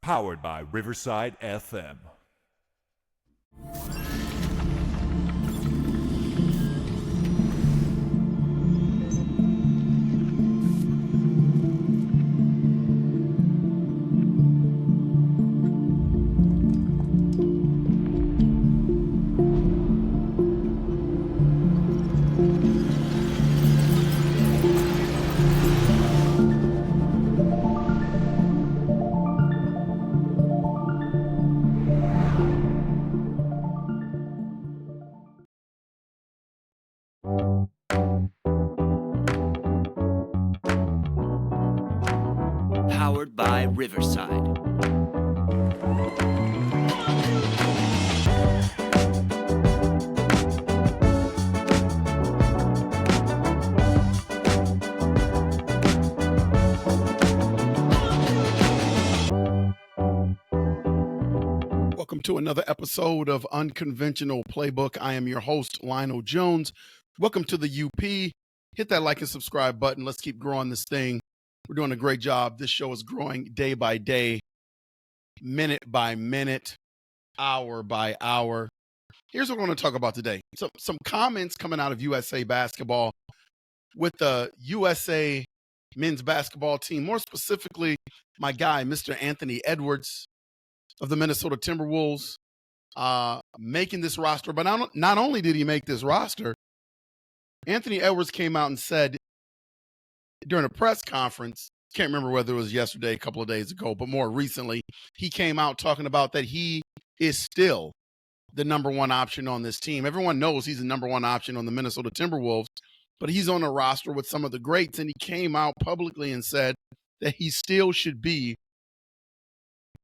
Powered by Riverside FM. Powered by Riverside. Welcome to another episode of Unconventional Playbook. I am your host, Lionel Jones. Welcome to the UP. Hit that like and subscribe button. Let's keep growing this thing. We're doing a great job. This show is growing day by day, minute by minute, hour by hour. Here's what we're going to talk about today. Some comments coming out of USA basketball with the USA men's basketball team. More specifically, my guy, Mr. Anthony Edwards of the Minnesota Timberwolves, making this roster. But not only did he make this roster, Anthony Edwards came out and said during a press conference, can't remember whether it was yesterday, a couple of days ago, but more recently, he came out talking about that he is still the number one option on this team. Everyone knows he's the number one option on the Minnesota Timberwolves, but he's on a roster with some of the greats, and he came out publicly and said that he still should be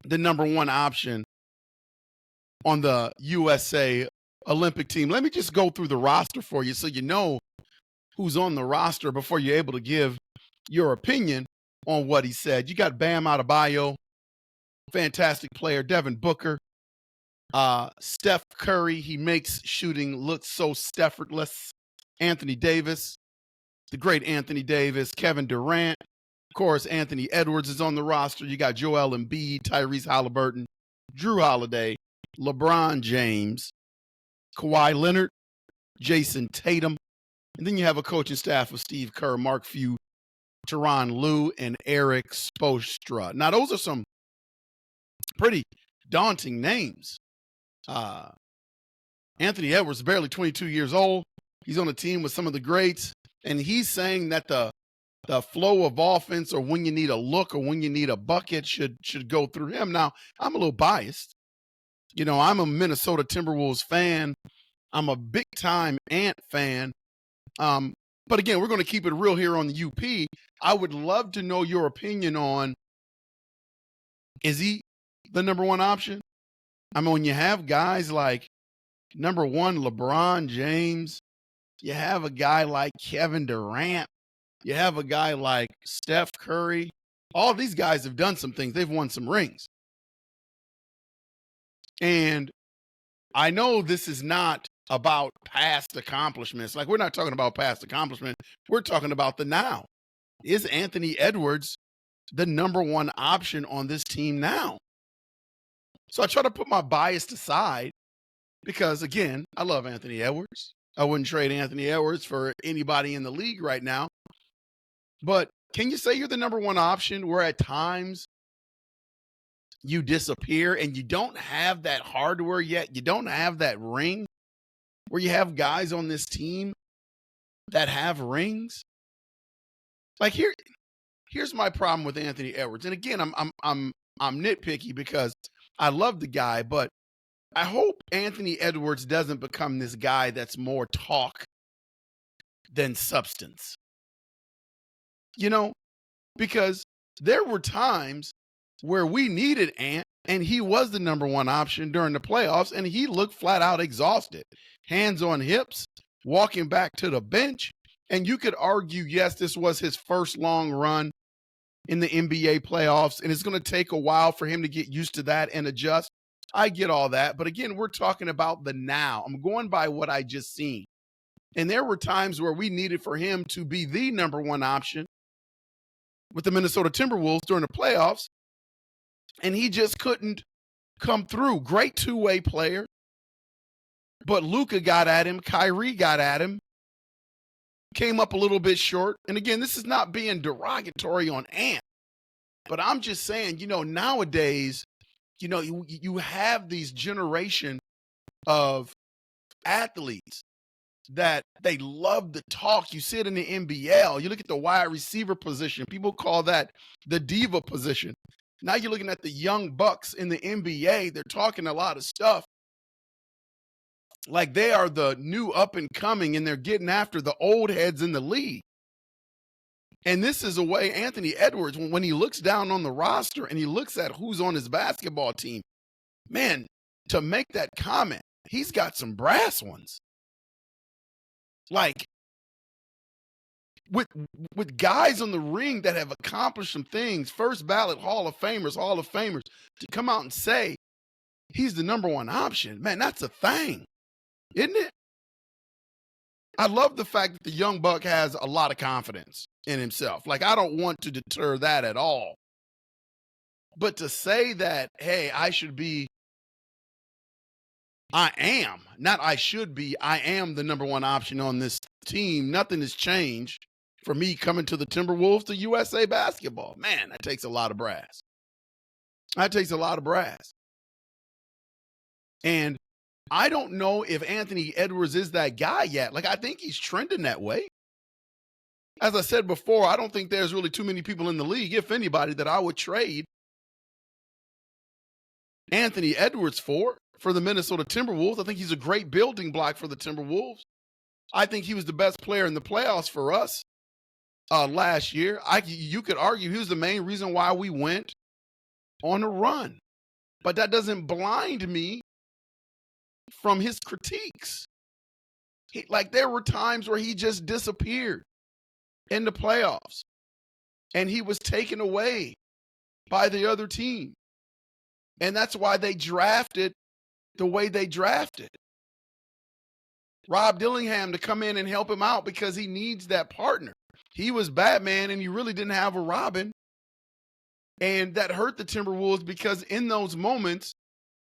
the number one option on the USA Olympic team. Let me just go through the roster for you so you know who's on the roster before you're able to give your opinion on what he said. You got Bam Adebayo, fantastic player. Devin Booker, Steph Curry, he makes shooting look so effortless. Anthony Davis, the great Anthony Davis. Kevin Durant, of course, Anthony Edwards is on the roster. You got Joel Embiid, Tyrese Halliburton, Drew Holiday, LeBron James, Kawhi Leonard, Jason Tatum. And then you have a coaching staff of Steve Kerr, Mark Few, Tyronn Lue, and Eric Spoelstra. Now, those are some pretty daunting names. Anthony Edwards is barely 22 years old. He's on a team with some of the greats, and he's saying that the flow of offense, or when you need a look or when you need a bucket, should go through him. Now, I'm a little biased. You know, I'm a Minnesota Timberwolves fan. I'm a big-time Ant fan. But again, we're going to keep it real here on the UP. I would love to know your opinion on, is he the number one option? I mean, when you have guys like number one, LeBron James, you have a guy like Kevin Durant, you have a guy like Steph Curry. All these guys have done some things. They've won some rings. And I know this is not about past accomplishments. Like, we're not talking about past accomplishment. We're talking about the now. Is Anthony Edwards the number one option on this team now? So I try to put my bias aside because, again, I love Anthony Edwards. I wouldn't trade Anthony Edwards for anybody in the league right now. But can you say you're the number one option where at times you disappear and you don't have that hardware yet? You don't have that ring where you have guys on this team that have rings? Like, here's my problem with Anthony Edwards. And again, I'm nitpicky because I love the guy, but I hope Anthony Edwards doesn't become this guy that's more talk than substance. You know, because there were times where we needed Ant, and he was the number one option during the playoffs, and he looked flat out exhausted. Hands on hips, walking back to the bench. And you could argue, yes, this was his first long run in the NBA playoffs, and it's going to take a while for him to get used to that and adjust. I get all that. But again, we're talking about the now. I'm going by what I just seen. And there were times where we needed for him to be the number one option with the Minnesota Timberwolves during the playoffs. and he just couldn't come through. Great two-way player, but Luka got at him. Kyrie got at him. Came up a little bit short. And again, this is not being derogatory on Ant, but I'm just saying, nowadays, you have these generation of athletes that they love to talk. You see it in the NBL. You look at the wide receiver position. People call that the diva position. Now you're looking at the young bucks in the NBA. They're talking a lot of stuff like they are the new up and coming, and they're getting after the old heads in the league. And this is a way Anthony Edwards, when he looks down on the roster and he looks at who's on his basketball team, man, to make that comment, he's got some brass ones. Like, with guys on the ring that have accomplished some things, first ballot Hall of Famers, to come out and say he's the number one option, man, that's a thing, isn't it? I love the fact that the young buck has a lot of confidence in himself. Like, I don't want to deter that at all. But to say that, hey, I am the number one option on this team. Nothing has changed for me coming to the Timberwolves to USA basketball. Man, that takes a lot of brass. And I don't know if Anthony Edwards is that guy yet. Like, I think he's trending that way. As I said before, I don't think there's really too many people in the league, if anybody, that I would trade Anthony Edwards for the Minnesota Timberwolves. I think he's a great building block for the Timberwolves. I think he was the best player in the playoffs for us last year. You could argue he was the main reason why we went on a run. But that doesn't blind me from his critiques. There were times where he just disappeared in the playoffs, and he was taken away by the other team. And that's why they drafted the way they drafted Rob Dillingham to come in and help him out, because he needs that partner. He was Batman and he really didn't have a Robin. And that hurt the Timberwolves, because in those moments,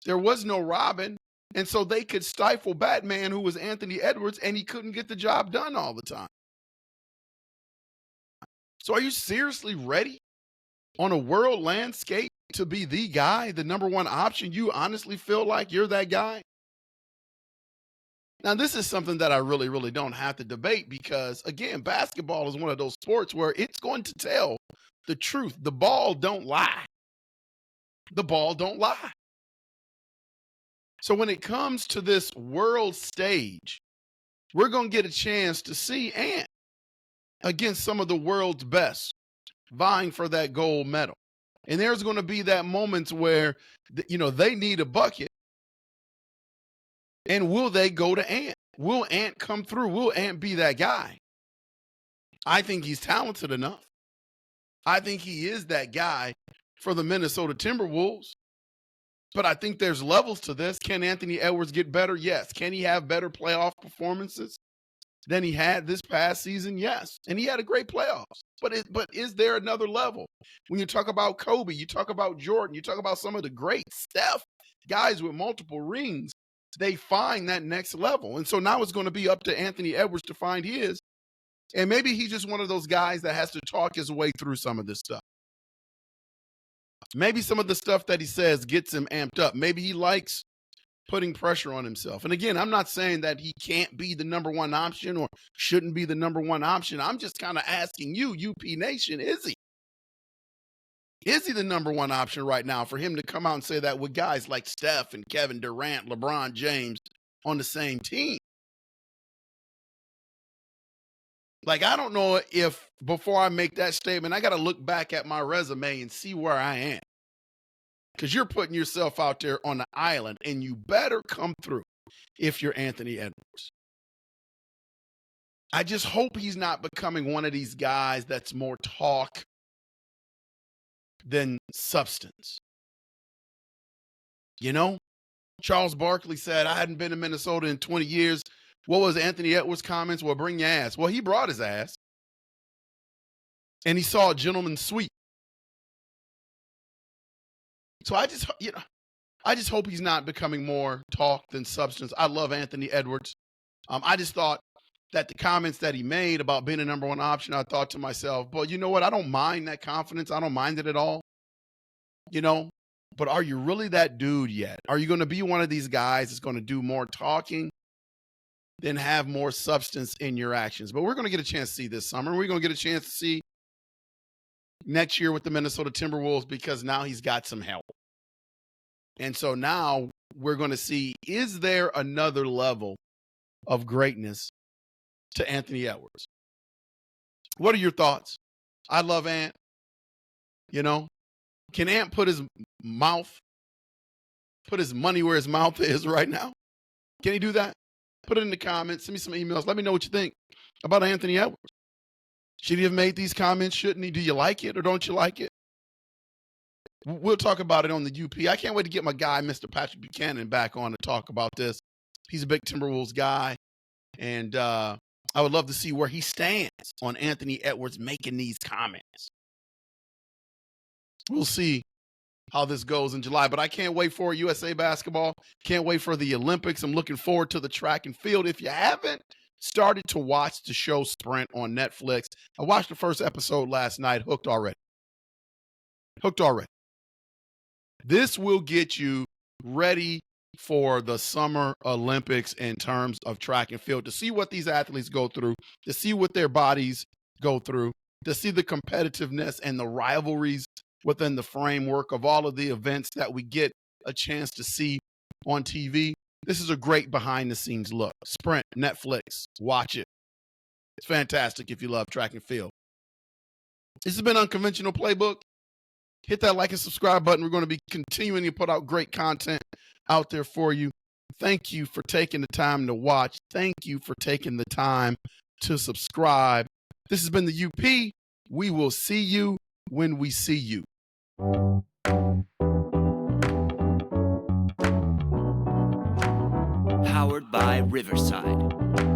there was no Robin. And so they could stifle Batman, who was Anthony Edwards, and he couldn't get the job done all the time. So are you seriously ready on a world landscape to be the guy, the number one option? You honestly feel like you're that guy? Now, this is something that I really, really don't have to debate, because, again, basketball is one of those sports where it's going to tell the truth. The ball don't lie. The ball don't lie. So when it comes to this world stage, we're going to get a chance to see Ant against some of the world's best, vying for that gold medal. And there's going to be that moments where, they need a bucket. And will they go to Ant? Will Ant come through? Will Ant be that guy? I think he's talented enough. I think he is that guy for the Minnesota Timberwolves. But I think there's levels to this. Can Anthony Edwards get better? Yes. Can he have better playoff performances than he had this past season? Yes. And he had a great playoffs. But is there another level? When you talk about Kobe, you talk about Jordan, you talk about some of the great Steph, guys with multiple rings, they find that next level. And so now it's going to be up to Anthony Edwards to find his. And maybe he's just one of those guys that has to talk his way through some of this stuff. Maybe some of the stuff that he says gets him amped up. Maybe he likes putting pressure on himself. And again, I'm not saying that he can't be the number one option or shouldn't be the number one option. I'm just kind of asking you, UP Nation, is he? Is he the number one option right now for him to come out and say that with guys like Steph and Kevin Durant, LeBron James on the same team? Like, I don't know if before I make that statement, I got to look back at my resume and see where I am. Because you're putting yourself out there on the island, and you better come through if you're Anthony Edwards. I just hope he's not becoming one of these guys that's more talk than substance. Charles Barkley said, I hadn't been to Minnesota in 20 years. What was Anthony Edwards' comments? Well, bring your ass. Well, he brought his ass. And he saw a gentleman's suite. So I just hope he's not becoming more talk than substance. I love Anthony Edwards. I just thought that the comments that he made about being a number one option, I thought to myself, but you know what? I don't mind that confidence. I don't mind it at all. But are you really that dude yet? Are you going to be one of these guys that's going to do more talking than have more substance in your actions? But we're going to get a chance to see this summer. We're going to get a chance to see next year with the Minnesota Timberwolves because now he's got some help. And so now we're going to see, is there another level of greatness to Anthony Edwards? What are your thoughts? I love Ant. Can Ant put his money where his mouth is right now? Can he do that? Put it in the comments. Send me some emails. Let me know what you think about Anthony Edwards. Should he have made these comments? Shouldn't he? Do you like it or don't you like it? We'll talk about it on the UP. I can't wait to get my guy, Mr. Patrick Buchanan, back on to talk about this. He's a big Timberwolves guy. And I would love to see where he stands on Anthony Edwards making these comments. We'll see how this goes in July, but I can't wait for USA basketball. Can't wait for the Olympics. I'm looking forward to the track and field. If you haven't started to watch the show Sprint on Netflix, I watched the first episode last night. Hooked already. This will get you ready for the Summer Olympics in terms of track and field, to see what these athletes go through, to see what their bodies go through, to see the competitiveness and the rivalries within the framework of all of the events that we get a chance to see on TV. This is a great behind-the-scenes look. Sprint, Netflix, watch it. It's fantastic if you love track and field. This has been Unconventional Playbook. Hit that like and subscribe button. We're going to be continuing to put out great content out there for you. Thank you for taking the time to watch. Thank you for taking the time to subscribe. This has been the UP. We will see you when we see you. Powered by Riverside.